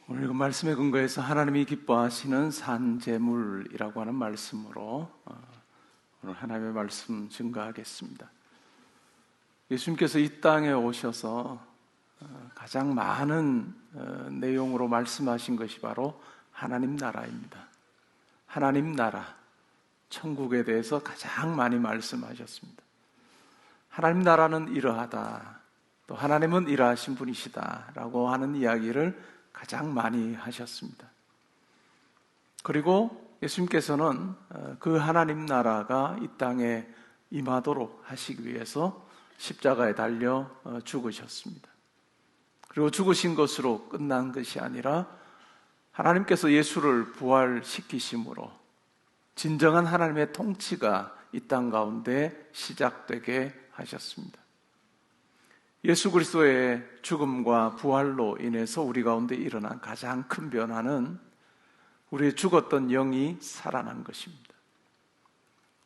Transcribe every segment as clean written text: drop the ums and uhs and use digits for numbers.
오늘 그 말씀에 근거해서 하나님이 기뻐하시는 산재물이라고 하는 말씀으로 오늘 하나님의 말씀 증거하겠습니다. 예수님께서 이 땅에 오셔서 가장 많은 내용으로 말씀하신 것이 바로 하나님 나라입니다. 하나님 나라, 천국에 대해서 가장 많이 말씀하셨습니다. 하나님 나라는 이러하다, 또 하나님은 이러하신 분이시다 라고 하는 이야기를 가장 많이 하셨습니다. 그리고 예수님께서는 그 하나님 나라가 이 땅에 임하도록 하시기 위해서 십자가에 달려 죽으셨습니다. 그리고 죽으신 것으로 끝난 것이 아니라 하나님께서 예수를 부활시키심으로 진정한 하나님의 통치가 이 땅 가운데 시작되게 하셨습니다. 예수 그리스도의 죽음과 부활로 인해서 우리 가운데 일어난 가장 큰 변화는 우리의 죽었던 영이 살아난 것입니다.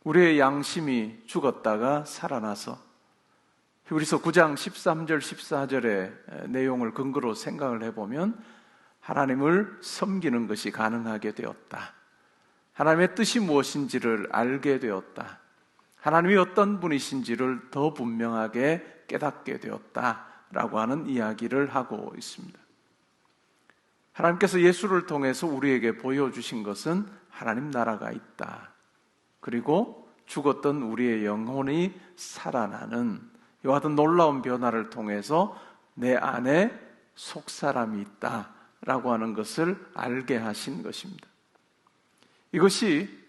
우리의 양심이 죽었다가 살아나서 히브리서 9장 13절 14절의 내용을 근거로 생각을 해보면 하나님을 섬기는 것이 가능하게 되었다. 하나님의 뜻이 무엇인지를 알게 되었다. 하나님이 어떤 분이신지를 더 분명하게 깨닫게 되었다라고 하는 이야기를 하고 있습니다. 하나님께서 예수를 통해서 우리에게 보여주신 것은 하나님 나라가 있다. 그리고 죽었던 우리의 영혼이 살아나는 이와 같은 놀라운 변화를 통해서 내 안에 속사람이 있다라고 하는 것을 알게 하신 것입니다. 이것이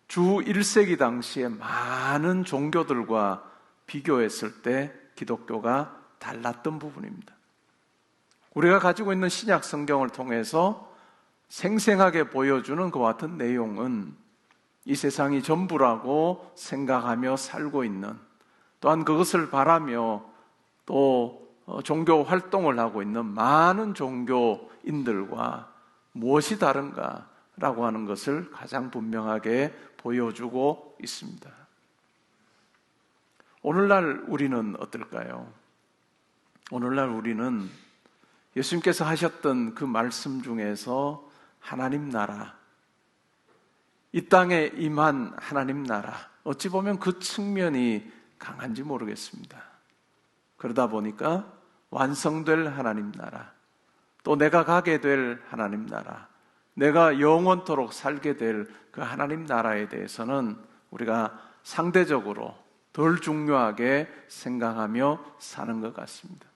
주 1세기 당시에 많은 종교들과 비교했을 때 기독교가 달랐던 부분입니다. 우리가 가지고 있는 신약 성경을 통해서 생생하게 보여주는 그와 같은 내용은 이 세상이 전부라고 생각하며 살고 있는, 또한 그것을 바라며 또 종교 활동을 하고 있는 많은 종교인들과 무엇이 다른가라고 하는 것을 가장 분명하게 보여주고 있습니다. 오늘날 우리는 어떨까요? 오늘날 우리는 예수님께서 하셨던 그 말씀 중에서 하나님 나라, 이 땅에 임한 하나님 나라, 어찌 보면 그 측면이 강한지 모르겠습니다. 그러다 보니까 완성될 하나님 나라, 또 내가 가게 될 하나님 나라, 내가 영원토록 살게 될 그 하나님 나라에 대해서는 우리가 상대적으로 덜 중요하게 생각하며 사는 것 같습니다.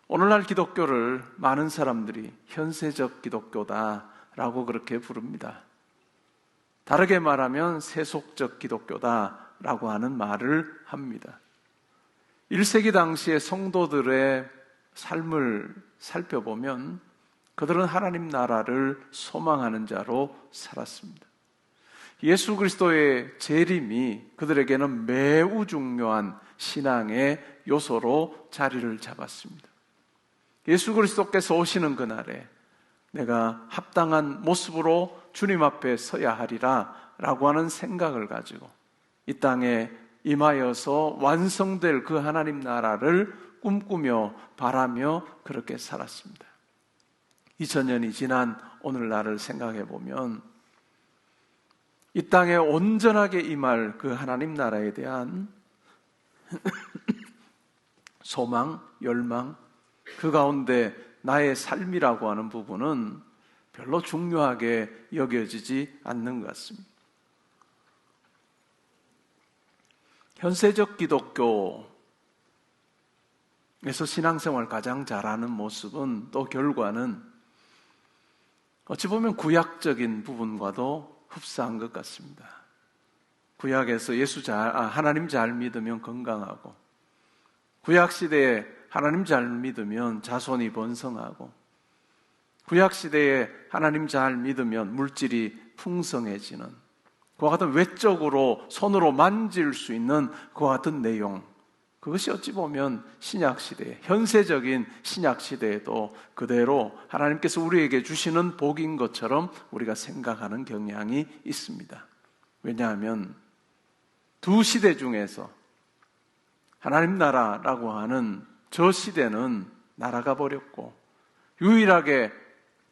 오늘날 기독교를 많은 사람들이 현세적 기독교다라고 그렇게 부릅니다. 다르게 말하면 세속적 기독교다라고 하는 말을 합니다. 1세기 당시의 성도들의 삶을 살펴보면 그들은 하나님 나라를 소망하는 자로 살았습니다. 예수 그리스도의 재림이 그들에게는 매우 중요한 신앙의 요소로 자리를 잡았습니다. 예수 그리스도께서 오시는 그날에 내가 합당한 모습으로 주님 앞에 서야 하리라 라고 하는 생각을 가지고 이 땅에 임하여서 완성될 그 하나님 나라를 꿈꾸며 바라며 그렇게 살았습니다. 2000년이 지난 오늘날을 생각해 보면 이 땅에 온전하게 임할 그 하나님 나라에 대한 소망, 열망, 그 가운데 나의 삶이라고 하는 부분은 별로 중요하게 여겨지지 않는 것 같습니다. 현세적 기독교에서 신앙생활 가장 잘하는 모습은 또 결과는 어찌 보면 구약적인 부분과도 흡사한 것 같습니다. 구약에서 하나님 잘 믿으면 건강하고, 구약시대에 하나님 잘 믿으면 자손이 번성하고, 구약시대에 하나님 잘 믿으면 물질이 풍성해지는, 그와 같은 외적으로 손으로 만질 수 있는 그와 같은 내용, 그것이 어찌 보면 신약시대, 현세적인 신약시대에도 그대로 하나님께서 우리에게 주시는 복인 것처럼 우리가 생각하는 경향이 있습니다. 왜냐하면 두 시대 중에서 하나님 나라라고 하는 저 시대는 날아가 버렸고, 유일하게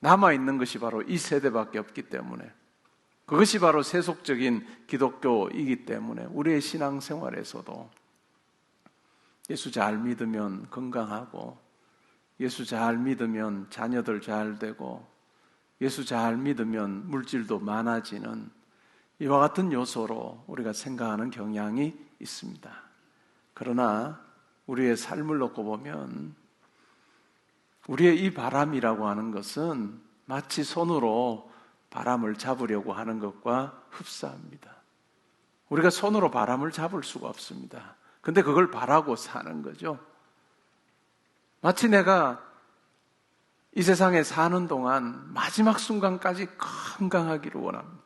남아있는 것이 바로 이 세대밖에 없기 때문에, 그것이 바로 세속적인 기독교이기 때문에 우리의 신앙생활에서도 예수 잘 믿으면 건강하고, 예수 잘 믿으면 자녀들 잘 되고, 예수 잘 믿으면 물질도 많아지는 이와 같은 요소로 우리가 생각하는 경향이 있습니다. 그러나 우리의 삶을 놓고 보면 우리의 이 바람이라고 하는 것은 마치 손으로 바람을 잡으려고 하는 것과 흡사합니다. 우리가 손으로 바람을 잡을 수가 없습니다. 근데 그걸 바라고 사는 거죠. 마치 내가 이 세상에 사는 동안 마지막 순간까지 건강하기를 원합니다.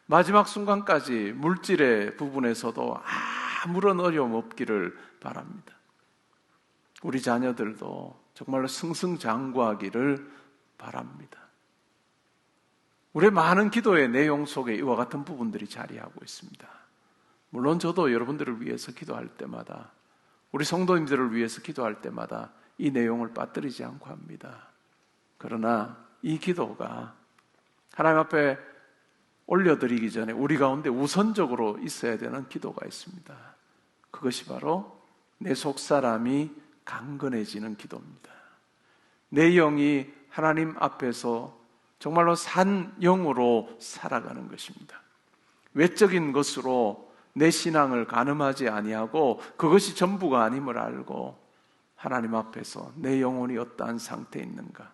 마지막 순간까지 물질의 부분에서도 아무런 어려움 없기를 바랍니다. 우리 자녀들도 정말로 승승장구하기를 바랍니다. 우리의 많은 기도의 내용 속에 이와 같은 부분들이 자리하고 있습니다. 물론 저도 여러분들을 위해서 기도할 때마다, 우리 성도님들을 위해서 기도할 때마다 이 내용을 빠뜨리지 않고 합니다. 그러나 이 기도가 하나님 앞에 올려드리기 전에 우리 가운데 우선적으로 있어야 되는 기도가 있습니다. 그것이 바로 내 속사람이 강건해지는 기도입니다. 내 영이 하나님 앞에서 정말로 산 영으로 살아가는 것입니다. 외적인 것으로 내 신앙을 가늠하지 아니하고 그것이 전부가 아님을 알고 하나님 앞에서 내 영혼이 어떠한 상태에 있는가,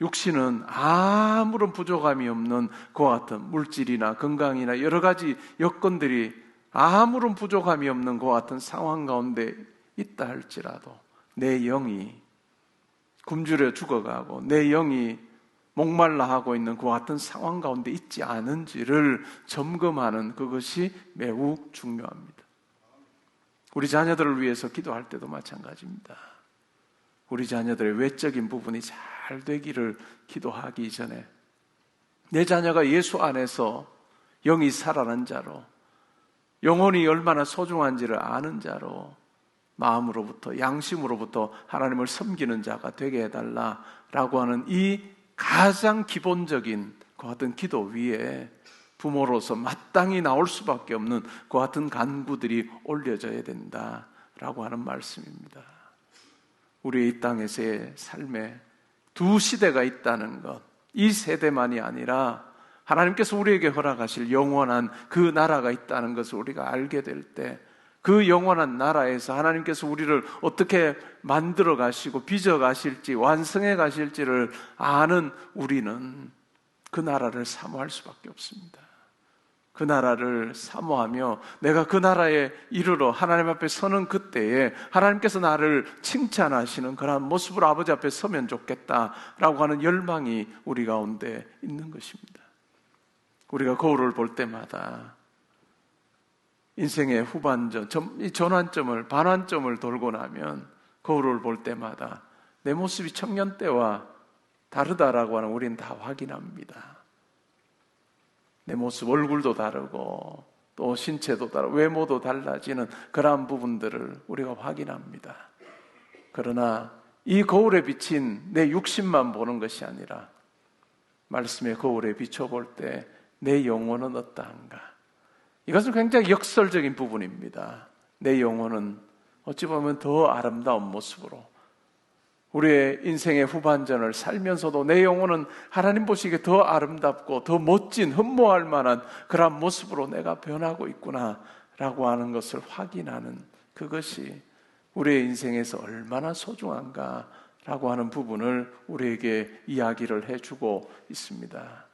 육신은 아무런 부족함이 없는 그와 같은 물질이나 건강이나 여러 가지 여건들이 아무런 부족함이 없는 그와 같은 상황 가운데 있다 할지라도 내 영이 굶주려 죽어가고 내 영이 목말라 하고 있는 그와 같은 상황 가운데 있지 않은지를 점검하는 그것이 매우 중요합니다. 우리 자녀들을 위해서 기도할 때도 마찬가지입니다. 우리 자녀들의 외적인 부분이 잘 되기를 기도하기 전에 내 자녀가 예수 안에서 영이 살아난 자로, 영혼이 얼마나 소중한지를 아는 자로, 마음으로부터 양심으로부터 하나님을 섬기는 자가 되게 해달라라고 하는 이 가장 기본적인 그 같은 기도 위에 부모로서 마땅히 나올 수밖에 없는 그 같은 간구들이 올려져야 된다라고 하는 말씀입니다. 우리의 이 땅에서의 삶에 두 시대가 있다는 것, 이 세대만이 아니라 하나님께서 우리에게 허락하실 영원한 그 나라가 있다는 것을 우리가 알게 될 때, 그 영원한 나라에서 하나님께서 우리를 어떻게 만들어 가시고 빚어 가실지 완성해 가실지를 아는 우리는 그 나라를 사모할 수밖에 없습니다. 그 나라를 사모하며 내가 그 나라에 이르러 하나님 앞에 서는 그때에 하나님께서 나를 칭찬하시는 그러한 모습으로 아버지 앞에 서면 좋겠다라고 하는 열망이 우리 가운데 있는 것입니다. 우리가 거울을 볼 때마다 인생의 후반전, 이 전환점을, 반환점을 돌고 나면 거울을 볼 때마다 내 모습이 청년 때와 다르다라고 하는 우리는 다 확인합니다. 내 모습, 얼굴도 다르고 또 신체도 다르고 외모도 달라지는 그러한 부분들을 우리가 확인합니다. 그러나 이 거울에 비친 내 육신만 보는 것이 아니라 말씀의 거울에 비춰볼 때 내 영혼은 어떠한가? 이것은 굉장히 역설적인 부분입니다. 내 영혼은 어찌 보면 더 아름다운 모습으로 우리의 인생의 후반전을 살면서도 내 영혼은 하나님 보시기에 더 아름답고 더 멋진, 흠모할 만한 그런 모습으로 내가 변하고 있구나라고 하는 것을 확인하는 그것이 우리의 인생에서 얼마나 소중한가라고 하는 부분을 우리에게 이야기를 해주고 있습니다.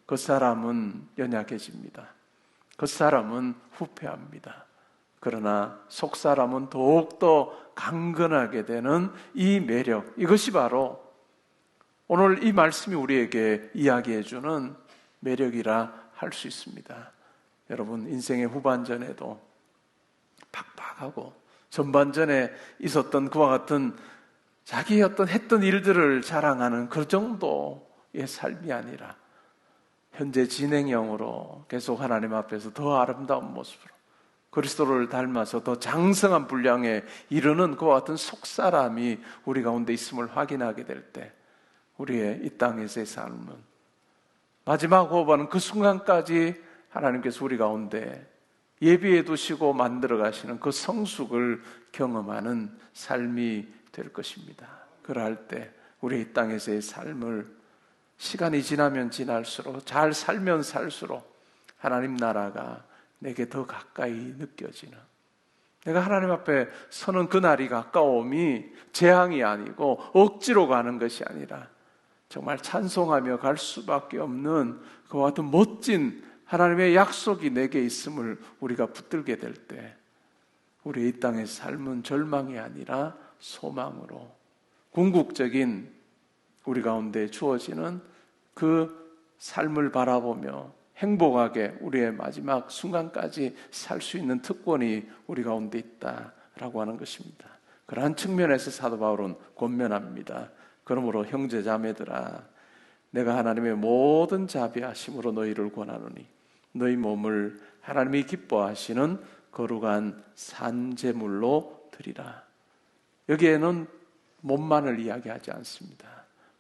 그 사람은 연약해집니다. 그 사람은 후패합니다. 그러나 속 사람은 더욱더 강건하게 되는 이 매력, 이것이 바로 오늘 이 말씀이 우리에게 이야기해 주는 매력이라 할 수 있습니다. 여러분, 인생의 후반전에도 팍팍하고 전반전에 있었던 그와 같은 자기의 어떤 했던 일들을 자랑하는 그 정도의 삶이 아니라 현재 진행형으로 계속 하나님 앞에서 더 아름다운 모습으로 그리스도를 닮아서 더 장성한 분량에 이르는 그와 같은 속사람이 우리 가운데 있음을 확인하게 될 때 우리의 이 땅에서의 삶은 마지막 호흡하는 그 순간까지 하나님께서 우리 가운데 예비해 두시고 만들어 가시는 그 성숙을 경험하는 삶이 될 것입니다. 그러할 때 우리 이 땅에서의 삶을 시간이 지나면 지날수록, 잘 살면 살수록 하나님 나라가 내게 더 가까이 느껴지는, 내가 하나님 앞에 서는 그날이 가까움이 재앙이 아니고 억지로 가는 것이 아니라 정말 찬송하며 갈 수밖에 없는 그와 같은 멋진 하나님의 약속이 내게 있음을 우리가 붙들게 될 때 우리 이 땅의 삶은 절망이 아니라 소망으로 궁극적인 우리 가운데 주어지는 그 삶을 바라보며 행복하게 우리의 마지막 순간까지 살 수 있는 특권이 우리 가운데 있다라고 하는 것입니다. 그러한 측면에서 사도 바울은 권면합니다. 그러므로 형제 자매들아, 내가 하나님의 모든 자비하심으로 너희를 권하노니 너희 몸을 하나님이 기뻐하시는 거룩한 산제물로 드리라. 여기에는 몸만을 이야기하지 않습니다.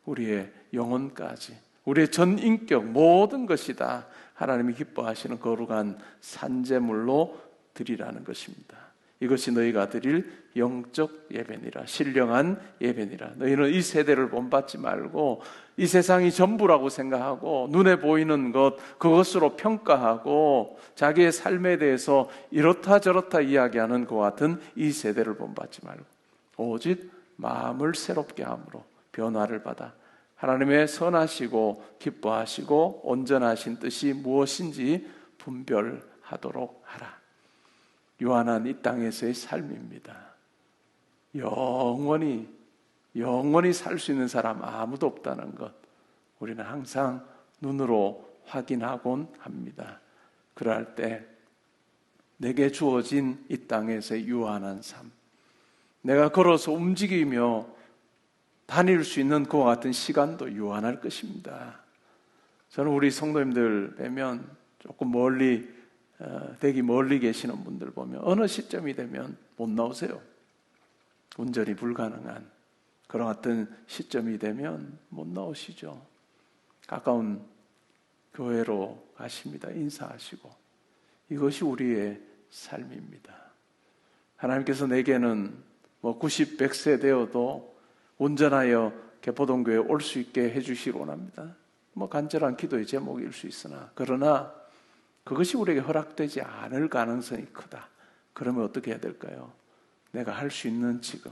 우리의 영혼까지, 우리의 전 인격 모든 것이 다 하나님이 기뻐하시는 거룩한 산제물로 드리라는 것입니다. 이것이 너희가 드릴 영적 예배니라, 신령한 예배니라. 너희는 이 세대를 본받지 말고 이 세상이 전부라고 생각하고 눈에 보이는 것 그것으로 평가하고 자기의 삶에 대해서 이렇다 저렇다 이야기하는 그와 같은 이 세대를 본받지 말고 오직 마음을 새롭게 함으로 변화를 받아 하나님의 선하시고 기뻐하시고 온전하신 뜻이 무엇인지 분별하도록 하라. 유한한 이 땅에서의 삶입니다. 영원히 살 수 있는 사람 아무도 없다는 것 우리는 항상 눈으로 확인하곤 합니다. 그럴 때 내게 주어진 이 땅에서의 유한한 삶, 내가 걸어서 움직이며 다닐 수 있는 그와 같은 시간도 유한할 것입니다. 저는 우리 성도님들 뵈면 조금 되게 멀리 계시는 분들 보면 어느 시점이 되면 못 나오세요. 운전이 불가능한 그런 같은 시점이 되면 못 나오시죠. 가까운 교회로 가십니다. 인사하시고. 이것이 우리의 삶입니다. 하나님께서 내게는 90, 100세 되어도 운전하여 개포동교회에 올 수 있게 해주시기 원합니다. 간절한 기도의 제목일 수 있으나 그러나 그것이 우리에게 허락되지 않을 가능성이 크다. 그러면 어떻게 해야 될까요? 내가 할 수 있는 지금,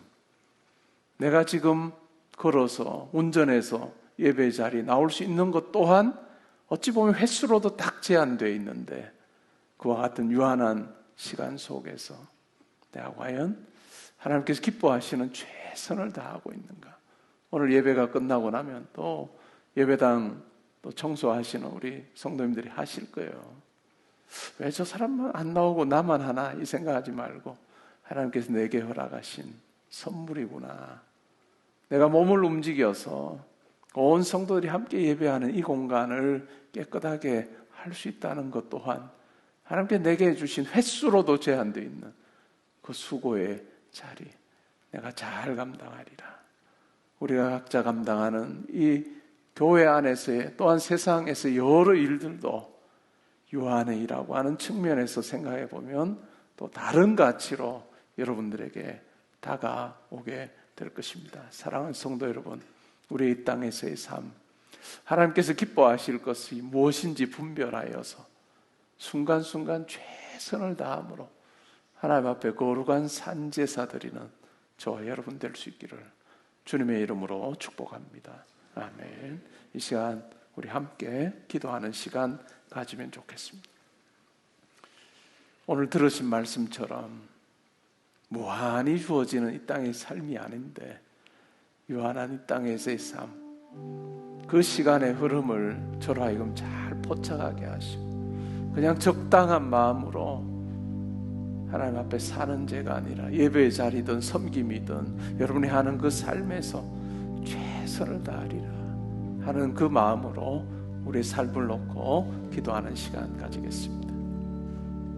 내가 지금 걸어서 운전해서 예배 자리에 나올 수 있는 것 또한 어찌 보면 횟수로도 딱 제한되어 있는데 그와 같은 유한한 시간 속에서 내가 과연 하나님께서 기뻐하시는 최선을 다하고 있는가? 오늘 예배가 끝나고 나면 또 예배당 또 청소하시는 우리 성도님들이 하실 거예요. 왜 저 사람만 안 나오고 나만 하나 이 생각하지 말고 하나님께서 내게 허락하신 선물이구나. 내가 몸을 움직여서 온 성도들이 함께 예배하는 이 공간을 깨끗하게 할 수 있다는 것 또한 하나님께 내게 주신 횟수로도 제한되어 있는 그 수고의 자리 내가 잘 감당하리라. 우리가 각자 감당하는 이 교회 안에서의 또한 세상에서 여러 일들도 유한의 일이라고 하는 측면에서 생각해 보면 또 다른 가치로 여러분들에게 다가오게 될 것입니다. 사랑하는 성도 여러분, 우리 이 땅에서의 삶, 하나님께서 기뻐하실 것이 무엇인지 분별하여서 순간순간 최선을 다함으로 하나님 앞에 거룩한 산제사 드리는 저와 여러분 될 수 있기를 주님의 이름으로 축복합니다. 아멘. 이 시간 우리 함께 기도하는 시간 가지면 좋겠습니다. 오늘 들으신 말씀처럼 무한히 주어지는 이 땅의 삶이 아닌데 유한한 이 땅에서의 삶, 그 시간의 흐름을 저로 하여금 잘 포착하게 하시고 그냥 적당한 마음으로 하나님 앞에 사는 죄가 아니라 예배의 자리든 섬김이든 여러분이 하는 그 삶에서 최선을 다하리라 하는 그 마음으로 우리의 삶을 놓고 기도하는 시간 가지겠습니다.